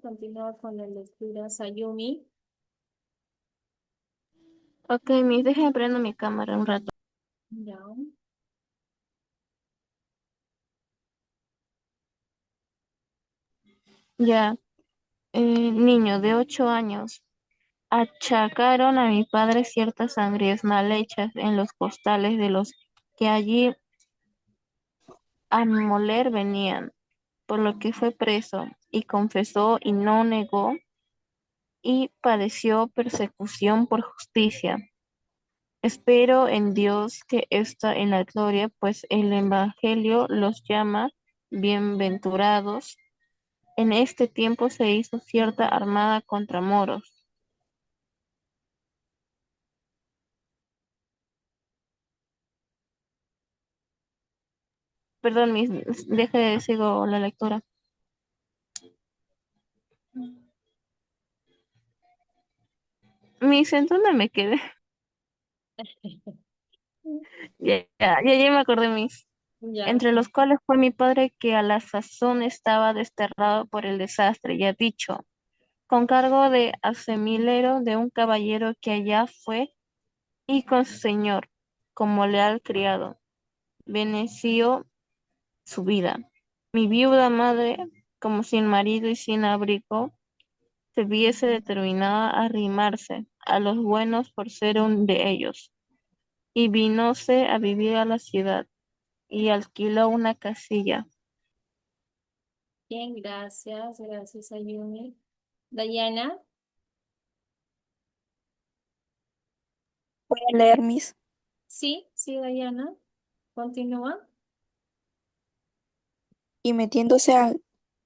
con la lectura, Sayumi. Ok, Miss, déjame prendo mi cámara un rato. Ya. Ya, niño de 8 años. Achacaron a mi padre ciertas sangrías mal hechas en los costales de los que allí a moler venían, por lo que fue preso, y confesó y no negó, y padeció persecución por justicia. Espero en Dios que está en la gloria, pues el Evangelio los llama bienaventurados. En este tiempo se hizo cierta armada contra moros. Perdón, sigo la lectura. ¿En dónde me quedé? Ya me acordé, Ya. entre los cuales fue mi padre que a la sazón estaba desterrado por el desastre, ya dicho, con cargo de asemilero de un caballero que allá fue y con su señor, como leal criado, beneció su vida. Mi viuda madre, como sin marido y sin abrigo, se viese determinada a arrimarse a los buenos por ser un de ellos, y vínose a vivir a la ciudad, y alquiló una casilla. Bien, gracias, Sayumi. Dayana, Voy a leer mis. sí, Dayana, continúa. Y metiéndose a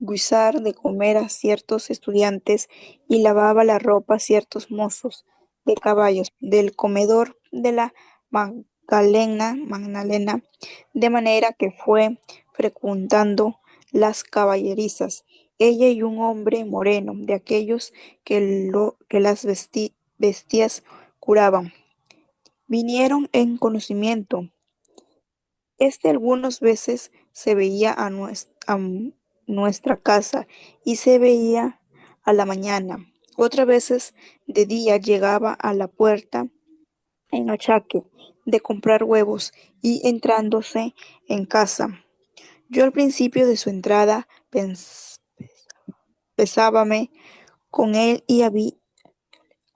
guisar de comer a ciertos estudiantes y lavaba la ropa a ciertos mozos de caballos del comedor de la Magdalena, de manera que fue frecuentando las caballerizas, ella y un hombre moreno, de aquellos que las bestias curaban. Vinieron en conocimiento algunas veces se veía a nuestra casa y se veía a la mañana. Otras veces de día llegaba a la puerta en achaque de comprar huevos y entrándose en casa. Yo al principio de su entrada pesábame con él y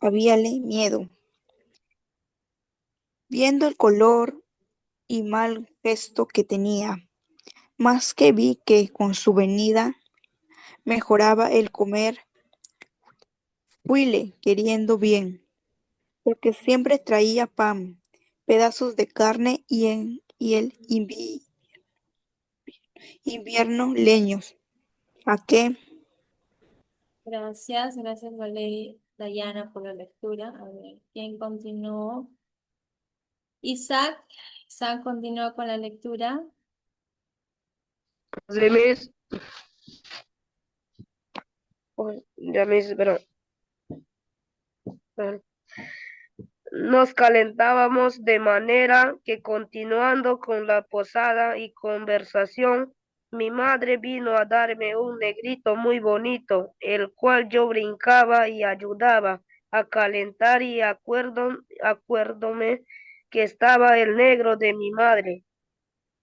habíale miedo, viendo el color y mal gesto que tenía. Más que vi que con su venida mejoraba el comer, fuile queriendo bien, porque siempre traía pan, pedazos de carne y el invierno leños. ¿A qué? Gracias, Dayana, por la lectura. A ver, ¿quién continuó? Isaac, continúa con la lectura. Sí, Miss. Oh, ya, Miss, pero nos calentábamos de manera que continuando con la posada y conversación, mi madre vino a darme un negrito muy bonito, el cual yo brincaba y ayudaba a calentar y acuérdome que estaba el negro de mi madre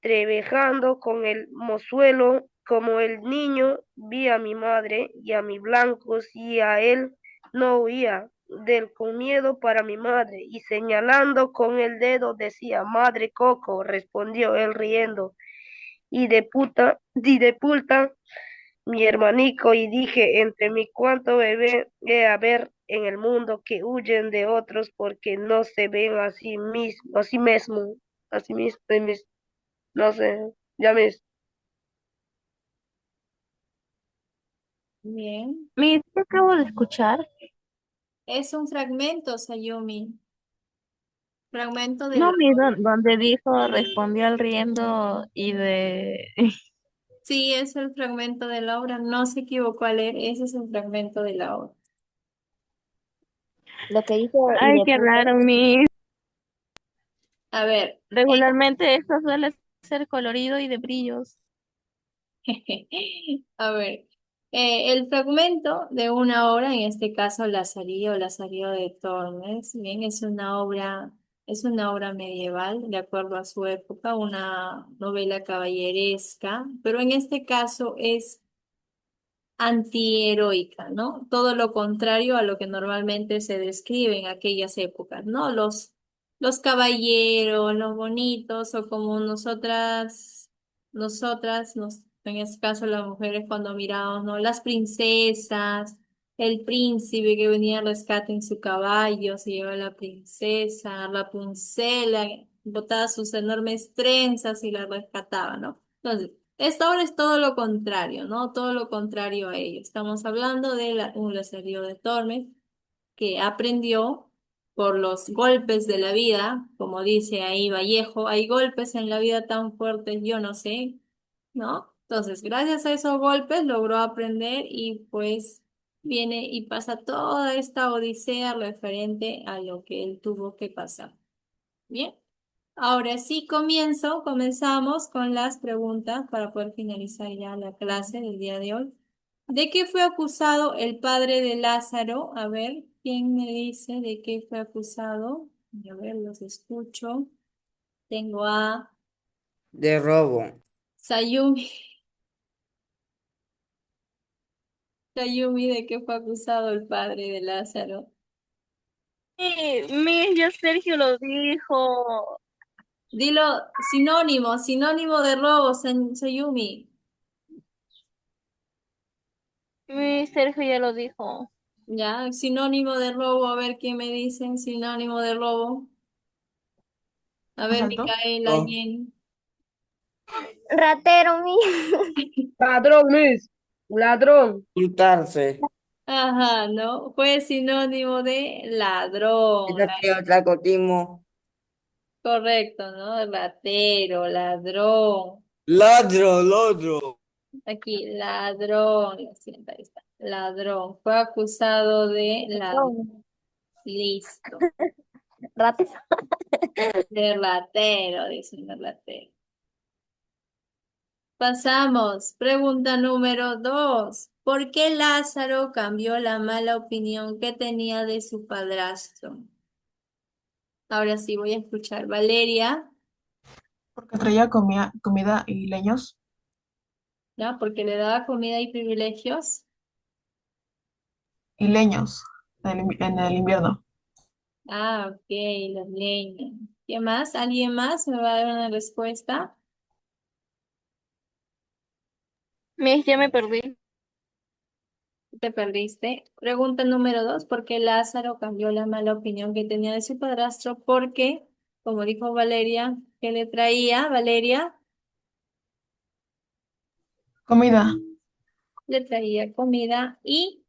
trabajando con el mozuelo, como el niño vi a mi madre y a mi blancos y a él no huía del con miedo para mi madre y señalando con el dedo decía, madre Coco, respondió él riendo, y de puta mi hermanico, y dije entre mi cuánto bebé he haber en el mundo que huyen de otros porque no se ven así mismo, no sé, ya me... Bien. ¿Qué acabo de escuchar? Es un fragmento, Sayumi. Fragmento de No, la... donde dijo, respondió al riendo y de... Sí, es el fragmento de la obra. No se equivocó al leer. Ese es el fragmento de la obra. Lo que hizo y Ay, le qué puso. raro, Miss. A ver. Regularmente esto suele ser colorido y de brillos. A ver, el fragmento de una obra, en este caso Lazarillo o Lazarillo de Tormes, bien, es una obra medieval, de acuerdo a su época, una novela caballeresca, pero en este caso es antiheroica, ¿no? Todo lo contrario a lo que normalmente se describe en aquellas épocas, ¿no? Los caballeros, los bonitos, o como en este caso las mujeres cuando miramos, ¿no? Las princesas, el príncipe que venía al rescate en su caballo, se lleva a la princesa, Rapunzel, botaba sus enormes trenzas y la rescataba, ¿no? Entonces, esta obra es todo lo contrario, ¿no? Todo lo contrario a ello. Estamos hablando de un Lazarillo de Tormes que aprendió por los golpes de la vida, como dice ahí Vallejo, hay golpes en la vida tan fuertes, yo no sé, ¿no? Entonces, gracias a esos golpes logró aprender y pues viene y pasa toda esta odisea referente a lo que él tuvo que pasar. Bien. Ahora sí comenzamos con las preguntas para poder finalizar ya la clase del día de hoy. ¿De qué fue acusado el padre de Lázaro? A ver, ¿quién me dice de qué fue acusado? A ver, los escucho. Tengo a De robo. Sayumi. Sayumi, ¿de qué fue acusado el padre de Lázaro? Miss, ya Sergio lo dijo. Dilo sinónimo de robo, Sayumi. Miss, Sergio ya lo dijo. Ya, sinónimo de robo, a ver qué me dicen, sinónimo de robo. A ¿Más ver, alto? Micaela, Oh, Jenny. Ratero, mi. Ladrón, Miss. Ladrón. Hurtarse. Ajá, ¿no? Fue sinónimo de ladrón. Esa que otra cotismo. Correcto, ¿no? Ratero, ladrón. Ladro, ladro. Aquí, ladrón. Lo siento, ahí está. Ladrón. Fue acusado de ladrón. Ratón. Listo. Ratero. De ratero, dicen de ratero. Pasamos. Pregunta número 2. ¿Por qué Lázaro cambió la mala opinión que tenía de su padrastro? Ahora sí voy a escuchar. Valeria, Porque traía comida y leños ¿ya? Porque le daba comida y privilegios. y leños en el invierno. Ah, ok, los leños. ¿Qué más? ¿Alguien más me va a dar una respuesta? Miss, ya me perdí. Te perdiste. Pregunta número 2. ¿Por qué Lázaro cambió la mala opinión que tenía de su padrastro? Porque, como dijo Valeria, ¿qué le traía? Valeria Comida, le traía comida y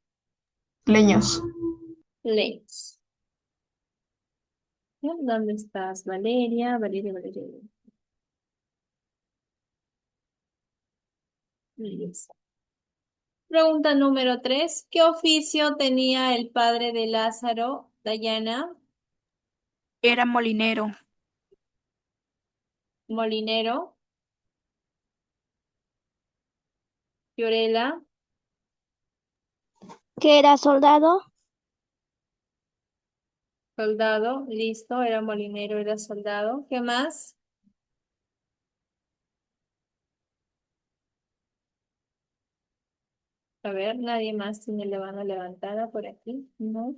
leños. leños. ¿Ya? ¿Dónde estás, Valeria? Valeria, Valeria. Listo. Pregunta número 3. ¿Qué oficio tenía el padre de Lázaro, Dayana? Era molinero. Molinero, Fiorella, ¿Que era soldado? soldado, listo, era molinero, era soldado. ¿Qué más? A ver, nadie más tiene la mano levantada por aquí, ¿no?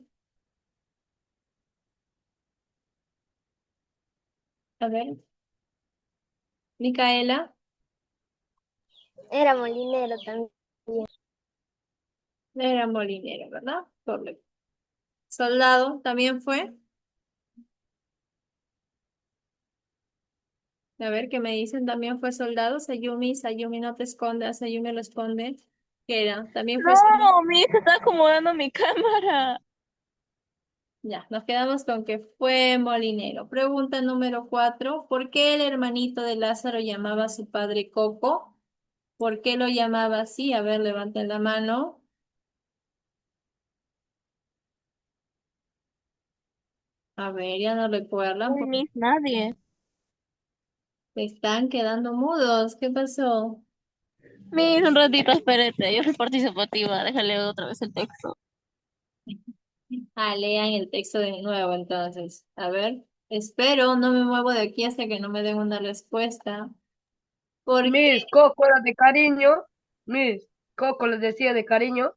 A ver, Micaela, Era molinero también. era molinero, ¿verdad? Correcto. Soldado, ¿también fue? A ver, ¿qué me dicen? También fue soldado. Sayumi no te escondas. Sayumi responde que era. También fue soldado. No, mi hija está acomodando mi cámara. Ya, nos quedamos con que fue molinero. Pregunta número 4. ¿Por qué el hermanito de Lázaro llamaba a su padre Coco? ¿Por qué lo llamaba así? A ver, levanten la mano. A ver, ya no recuerdan Uy, porque Miss, nadie. se están quedando mudos. ¿Qué pasó? Miss, un ratito, espérate, yo soy participativa, déjale otra vez el texto. Ah, lean el texto de nuevo entonces. A ver, espero, no me muevo de aquí hasta que no me den una respuesta. ¿Por qué? Miss Coco, la de cariño. Miss Coco les decía de cariño.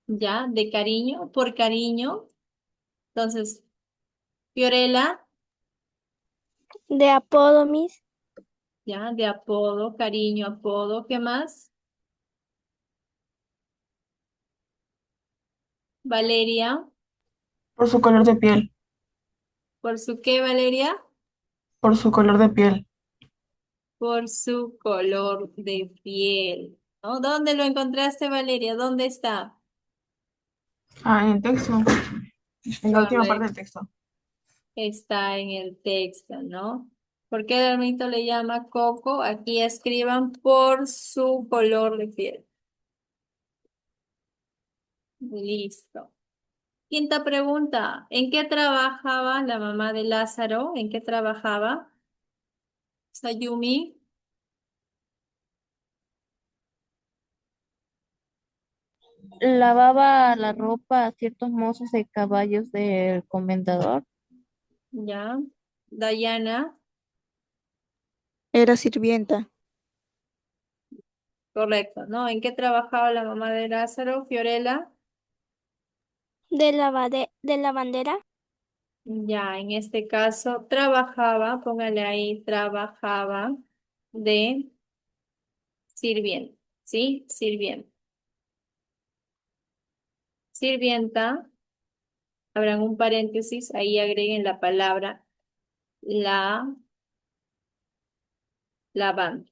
Ya, de cariño, por cariño. Entonces, Fiorella, De apodo, Miss. ya, de apodo, cariño, apodo. ¿Qué más? Valeria, Por su color de piel. ¿por su qué, Valeria? Por su color de piel. Por su color de piel. ¿No? ¿Dónde lo encontraste, Valeria? ¿Dónde está? Ah, en el texto. En la última parte Correcto, del texto. está en el texto, ¿no? ¿Por qué el ermito le llama Coco? Aquí escriban por su color de piel. Listo. Quinta pregunta. ¿En qué trabajaba la mamá de Lázaro? ¿En qué trabajaba? Sayumi. Lavaba la ropa a ciertos mozos de caballos del comendador. Ya. Dayana. Era sirvienta. Correcto, ¿no? ¿En qué trabajaba la mamá de Lázaro? Fiorella. De la bandera. Ya, en este caso, trabajaba, póngale ahí, trabajaba de sirvienta, ¿sí? Sirvienta. Sirvienta, abran un paréntesis, ahí agreguen la palabra la, lavando,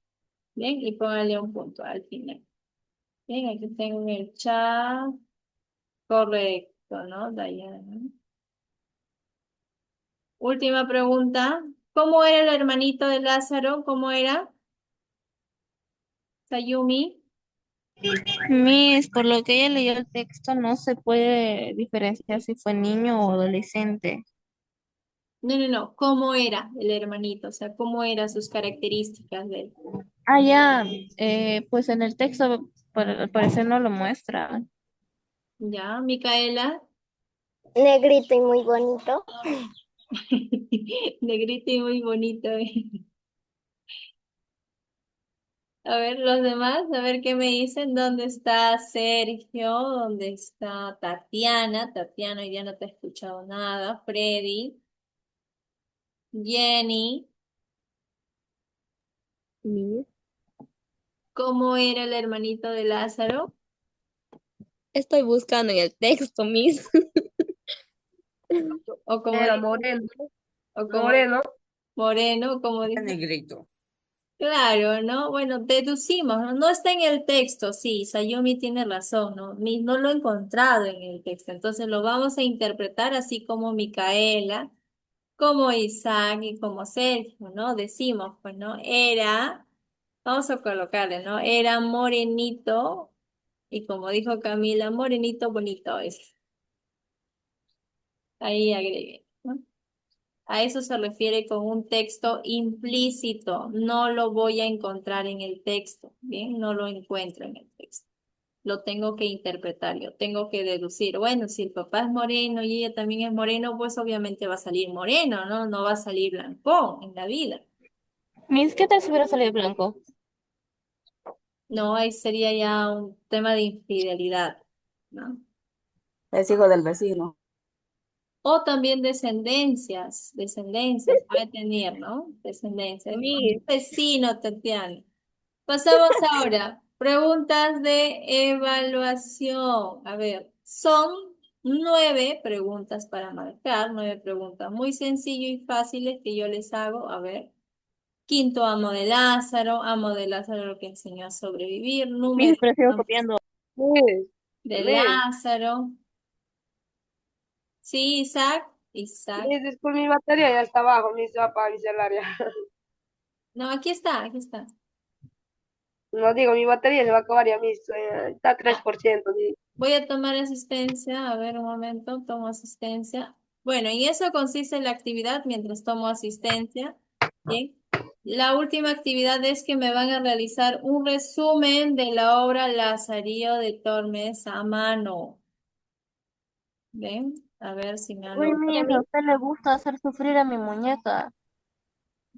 ¿bien? Y pónganle un punto al final. Bien, aquí tengo en el chat, correcto, ¿no? Dayana. Última pregunta, ¿cómo era el hermanito de Lázaro? ¿Cómo era? Sayumi. Miss, por lo que ella leyó el texto, no se puede diferenciar si fue niño o adolescente. No, no, no. ¿Cómo era el hermanito? O sea, ¿cómo eran sus características de él? Ah, ya, pues en el texto al parecer no lo muestra. Ya, Micaela. Negrito y muy bonito. Negrito y muy bonito. A ver, los demás, a ver qué me dicen. ¿Dónde está Sergio? ¿Dónde está Tatiana? Tatiana, hoy día no te he escuchado nada. Freddy. Jenny. Miss, ¿Cómo era el hermanito de Lázaro? estoy buscando en el texto, Miss. O como Era dice, moreno. o como Moreno. Moreno, como dice. Negrito. Claro, ¿no? Bueno, deducimos, ¿no? No está en el texto, sí, Sayumi tiene razón, ¿no? No lo he encontrado en el texto, entonces lo vamos a interpretar así como Micaela, como Isaac y como Sergio, ¿no? Decimos, pues, ¿no? Era, vamos a colocarle, ¿no? Era morenito, y como dijo Camila, morenito bonito es. Ahí agregué, ¿no? A eso se refiere con un texto implícito. No lo voy a encontrar en el texto, ¿bien? No lo encuentro en el texto. Lo tengo que interpretar, yo tengo que deducir. Bueno, si el papá es moreno y ella también es moreno, pues obviamente va a salir moreno, ¿no? No va a salir blanco en la vida. Miss, ¿qué tal si hubiera salido blanco? No, ahí sería ya un tema de infidelidad, ¿no? Es hijo del vecino. O también descendencias, puede tener, ¿no? Descendencias. Miss, Vecino, Tatiana. Pasamos ahora. Preguntas de evaluación. A ver, son 9 preguntas para marcar, 9 preguntas muy sencillas y fáciles que yo les hago. A ver, quinto amo de Lázaro lo que enseñó a sobrevivir, Miss, número pero sigo copiando. Miss. de Miss. Lázaro. Sí, Isaac, Isaac. Miss, disculpe, mi batería ya está abajo. Miss, va para mi área. No, aquí está, aquí está. No digo, mi batería se va a acabar ya mismo, está a 3%. Voy a tomar asistencia. A ver, un momento, tomo asistencia. Bueno, en eso consiste la actividad mientras tomo asistencia. Bien. La última actividad es que me van a realizar un resumen de la obra Lazarillo de Tormes a mano. ¿Ven? A ver si me han Uy, logrado. mire, a usted le gusta hacer sufrir a mi muñeca.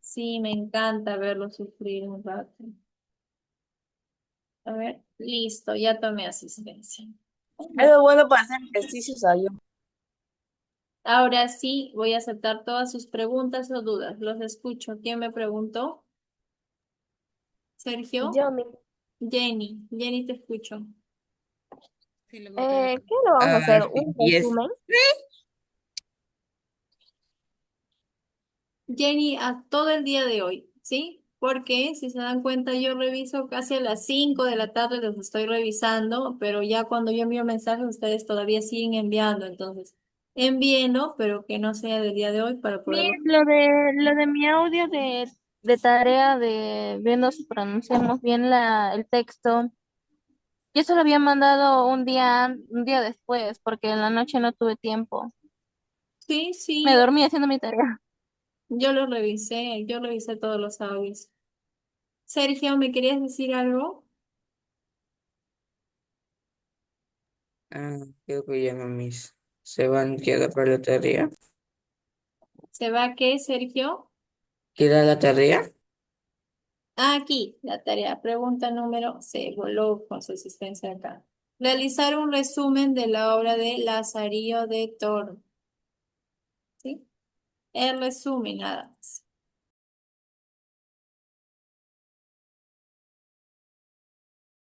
Sí, me encanta verlo sufrir un rato. A ver, listo, ya tomé asistencia. Es bueno para hacer ejercicios ahí. Ahora sí, voy a aceptar todas sus preguntas o dudas. Los escucho. ¿Quién me preguntó? Sergio. Yo, Jenny. Jenny, te escucho. ¿qué le vamos a hacer? Sí, ¿Un y es resumen? Jenny, a todo el día de hoy, ¿sí? Porque si se dan cuenta, yo reviso casi a las 5 de la tarde, los estoy revisando, pero ya cuando yo envío mensajes, ustedes todavía siguen enviando. Entonces, envíenlo, pero que no sea del día de hoy para Sí, poderlo. lo de mi audio de tarea de viendo si pronunciamos bien el texto. Yo se lo había mandado un día después, porque en la noche no tuve tiempo. Sí, Me sí, dormí haciendo mi tarea. yo revisé todos los audios. Sergio, ¿me querías decir algo? creo que ya mis se van, queda para la tarea. ¿Se va qué, Sergio? ¿Queda la tarea? Aquí, la tarea, pregunta número, se voló con su asistencia acá. Realizar un resumen de la obra de Lazarillo de Toro. ¿Sí? El resumen, nada más.